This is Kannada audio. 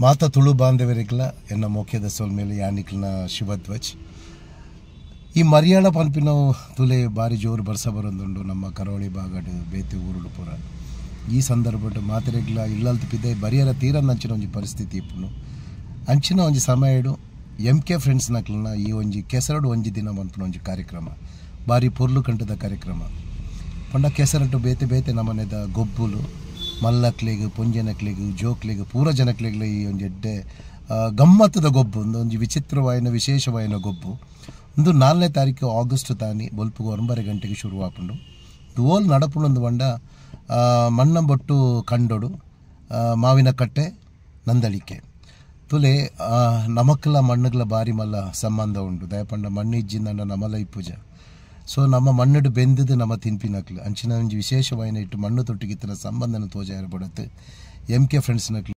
ಮಾತ ತುಳು ಬಾಂಧವರಿಗೆಲ್ಲ ಎನ್ನ ಮೊಖ್ಯದ ಸೋಲ್ ಮೇಲೆ ಯಾನಿಕ್ಲನ ಶಿವಧ್ವಜ್ ಈ ಮರಿಯಾಳ ಪನ್ಪಿನ ತುಲೆ ಬಾರಿ ಜೋರು ಬರ್ಸ ಬರೋದುಂಡು ನಮ್ಮ ಕರಾವಳಿ ಬಾಗಡ್ ಬೇತೆ ಊರುಡು ಪೂರ ಈ ಸಂದರ್ಭ ಮಾತೆರೆಗ್ಲ ಇಲ್ಲಲ್ತು ಪಿದ್ದೆ ಬರಿಯರ ತೀರನ್ನ ಅಂಚಿನ ಒಂಜಿ ಪರಿಸ್ಥಿತಿ ಇಪ್ಪುನು ಅಂಚಿನ ಒಂಜಿ ಸಮಯಡು MK ಫ್ರೆಂಡ್ಸ್ ನಕ್ಲನ ಈ ಒಂಜಿ ಕೆಸರಡು ಒಂಜಿ ದಿನ ಮನ್ಪುನ ಒಂಜಿ ಕಾರ್ಯಕ್ರಮ ಬಾರಿ ಪೊರ್ಲು ಕಂಟದ ಕಾರ್ಯಕ್ರಮ ಪಂಡ ಕೆಸರಟ್ಟು ಬೇತೆ ಬೇತೆ ನಮ್ಮನೆದ ಗೊಬ್ಬುಲು ಮಲ್ಲಕ್ಲೆಗ್ ಪೊಂಜನಕ್ಲೆಗ್ ಜೋಕ್ಲೆಗ್ ಪೂರ ಜನಕ್ಲೆಗ್ಲ ಈ ಒಂಜಿ ಎಡ್ಡೆ ಗಮ್ಮತ್ತದ ಗೊಬ್ಬು ಒಂಜಿ ವಿಚಿತ್ರವಾಯಿನ ವಿಶೇಷವಾಯಿನ ಗೊಬ್ಬು ಒಂದು 4ನೇ ತಾರೀಕು ಆಗಸ್ಟ್ ತಾನಿ ಬೊಲ್ಪುಗು 9 ಗಂಟೆಗೆ ಶುರುವಾಪುಂಡು ಓಲ್ ನಡಪುಣೊಂದು ಬಂಡ ಮಣ್ಣಂಬೊಟ್ಟು ಕಂಡೊಡು ಮಾವಿನ ಕಟ್ಟೆ ನಂದಳಿಕೆ ತುಲೆ ನಮಕ್ಲ ಮಣ್ಣುಗಳ ಬಾರಿ ಮಲ್ಲ ಸಂಬಂಧ ಉಂಡು ದಯಪಂಡ ಮಣ್ಣು ಇಜ್ಜಿಂದ ನಮಲ ಇಪ್ಪುಜ ಸೊ ನಮ್ಮ ಮಣ್ಣಡು ಬೆಂದದು ನಮ್ಮ ತಿನ್ಪಿನಕ್ಲು ಅಂಚಿನ ಒಂಜಿ ವಿಶೇಷವಾಯಿನ ಇಟ್ಟು ಮಣ್ಣು ತೊಟ್ಟಿಗಿತ್ತಿನ ಸಂಬಂಧನ ತೋಜ ಬಡತ್ತೆ MK ಫ್ರೆಂಡ್ಸ್ ನಕ್ಲು